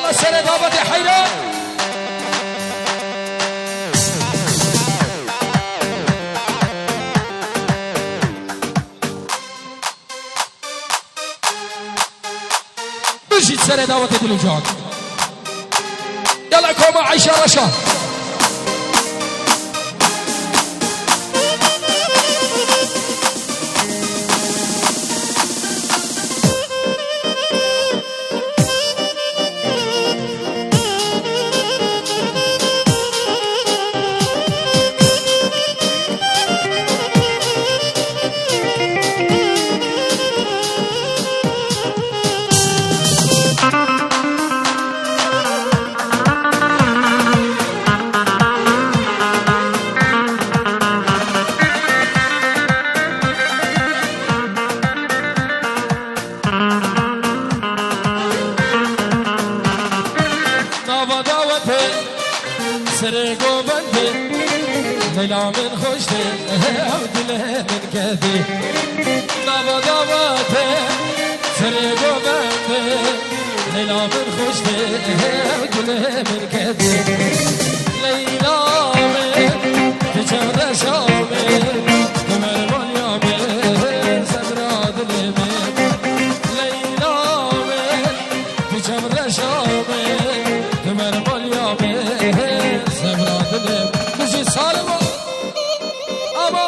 يلا سر دعوت حيران بجي سر دعوت دلوجان يلا كوما عيشة رشا سرقو بندي ليلى من خوشتي ودله من كذي نابا داباتي سرقو بندي ليلى من خوشتي ودله من كذي ليلى من تجمع شامي كمر واليامي سدراد اليمين ليلى من تجمع شامي كمر واليامي مجھے سالم آبا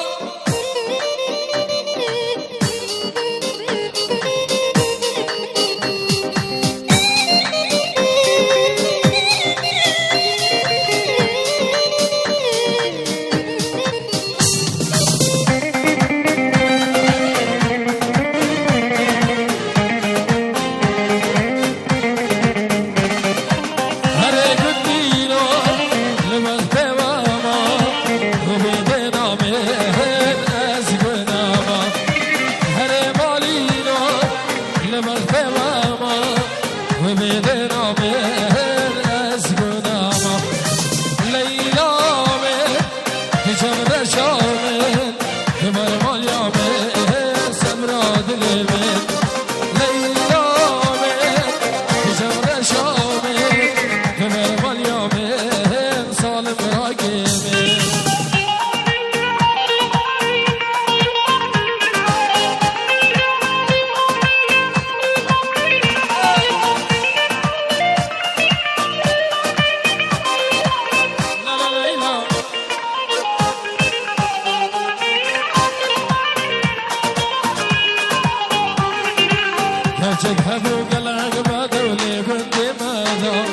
هبو قلق بدولي بنتي ماذا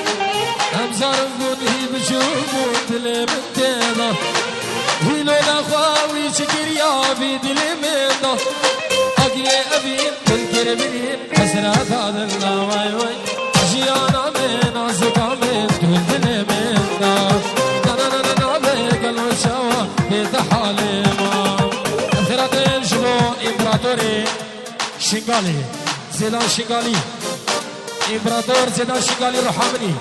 أمزار بني بشوفو دلي بنتي ذا هيلو لخواوي شكر يا في دلي من ذا أقلي أبين تنكر بنين حسرات هذا الله واي واي أشيانا من أزقا من دول دلي من ذا نا بقلو شوا بيتحالي ما أثرات شلو إمبراطوري شنغالي زيدان شنغالي امبراطور زيدان شنغالي روحامني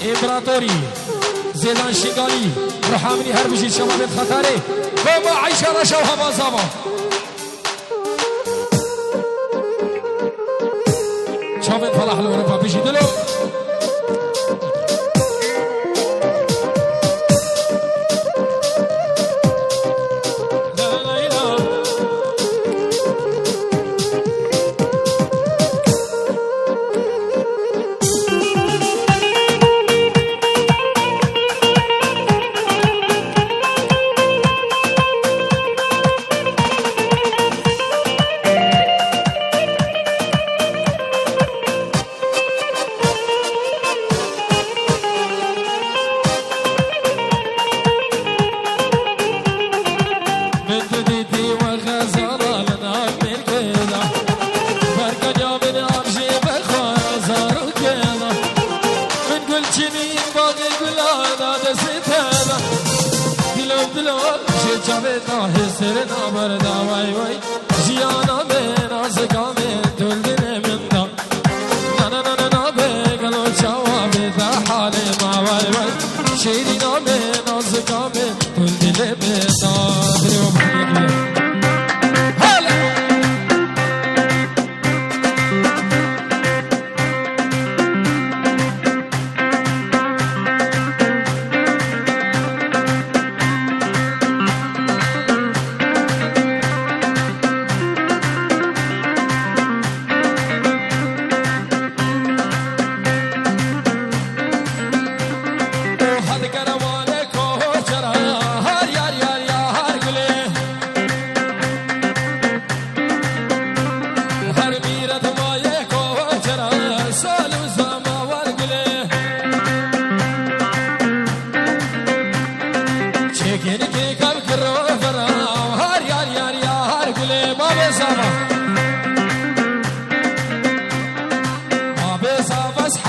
امبراطوري زيدان شنغالي روحامني هر بجي شباب خطاري وما عيشة رشا وهما زاما شباب فلاح الأوروبا بجي دلو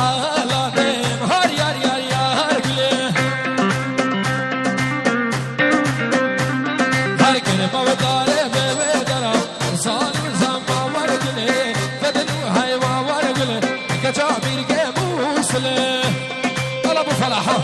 حالاتهم هار يار يار يار قلي هر كلمة وداره ببدره صال وزما ورقلي فدنو هايوا ورقلي كتابير قموسلي طلب فلاحه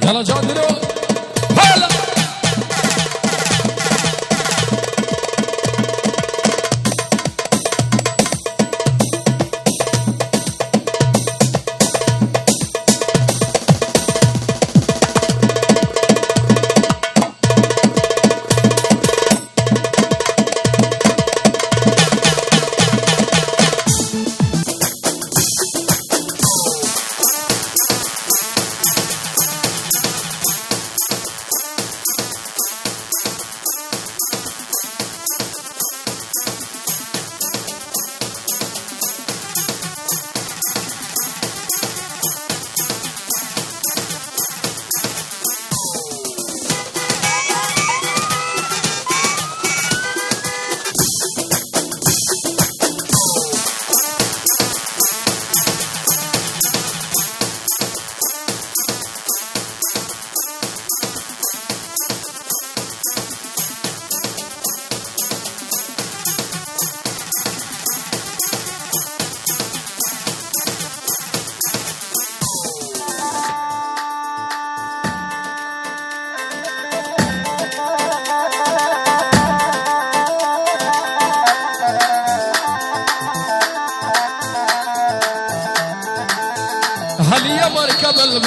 يلا جادلو هلا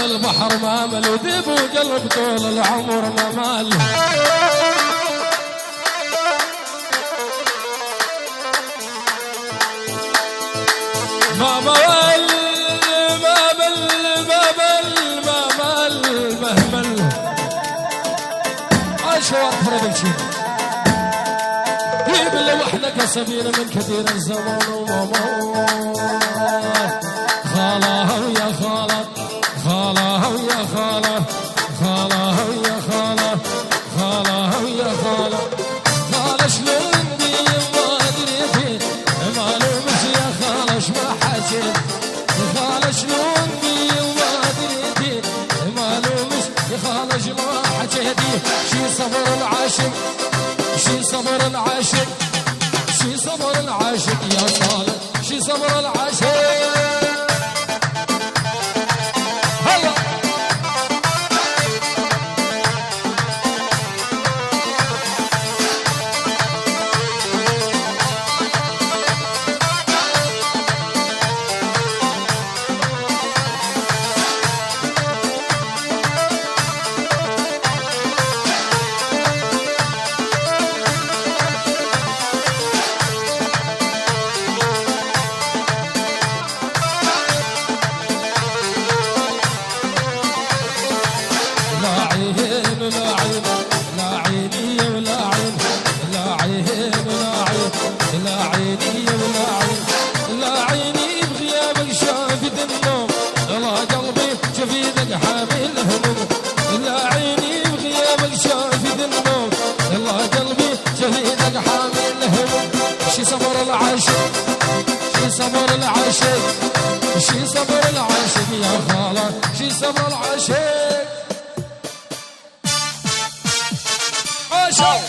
بالبحر ما مل وذيب وقلب طول العمر ما مال. ما مل ما مل ما مل ما مل مهمل عاشوا أفرد الشيء يبلي وحدك سبيل من كثير الزمان وماما خاله ويا خاله خاله ويا خاله خاله ويا خاله خاله ويا خاله خاله شلون بي ما دريتي معلومش يا خاله شما حسيت خاله شلون بي ما دريتي معلومش يا خاله شما حكيتي شي صبر العاشق شي صبر العاشق شي صبر العاشق يا صالح شي صبر العاشق هلا شي صبر العاشق شي صبر العاشق يا خالة شي صبر العاشق عاشق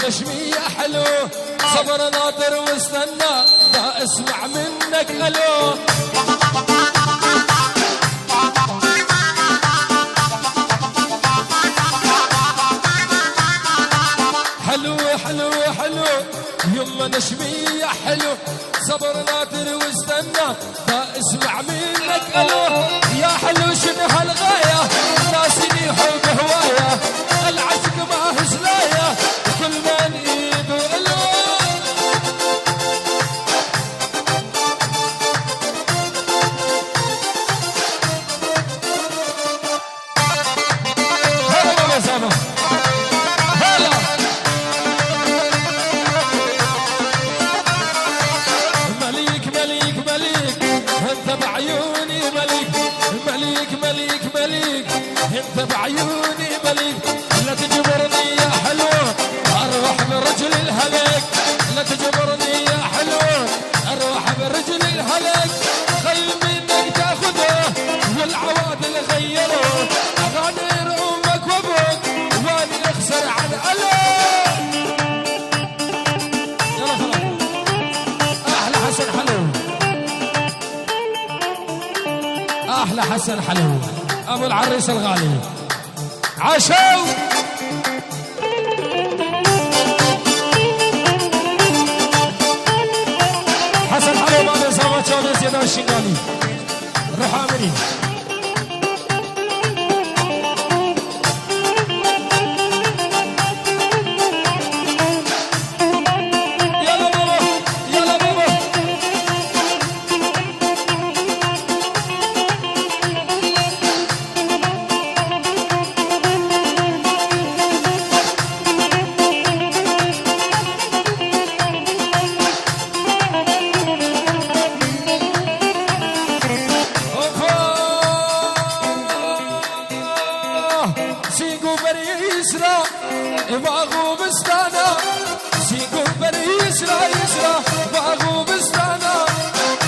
نشمي حلو صبر ناطر واستنى دا اسمع منك الو حلو حلو حلو يما نشمي حلو صبر ناطر واستنى دا اسمع منك الو يا حلو شنو هالغايه ناسيني حب هوايه العشق ما هزلايه كل من ايده الو هلا بابا سامة هلا مليك مليك مليك انت حسن حلو ابو العريس الغالي عاشوا حسن حلو بعد اصابه شامس يدا الشنقالي روح امرين باغو بستانا سيكون بري يسرى يسرى باغو بستانا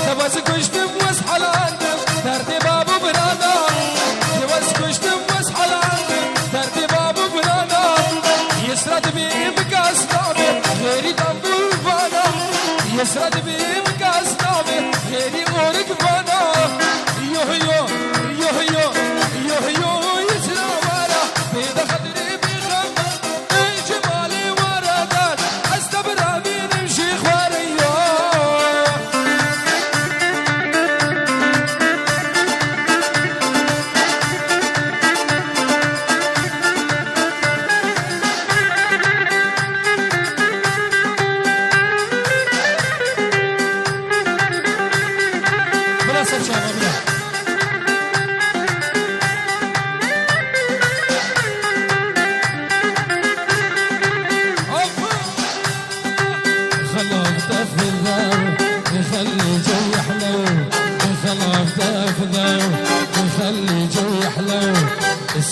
تبس كشتم واسحل عندم ترتي بابو بنانا تبس كشتم واسحل عندم ترتي بابو بنانا يسرى تبي مكاس نامي غيري تنبو فانا يسرى تبي مكاس نامي غيري مورك فانا يوه يوه يوه يوه يوه يوه يسرى وانا بيد خدري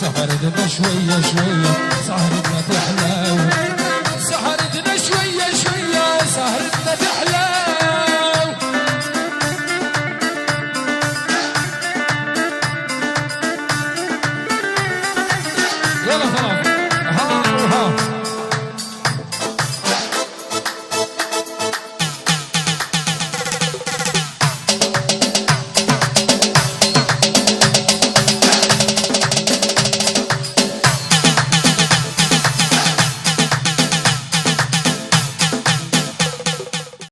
سهرتنا شوية شوية سهرتنا تحلو سهرتنا شوية شوية سهرتنا تحلو يلا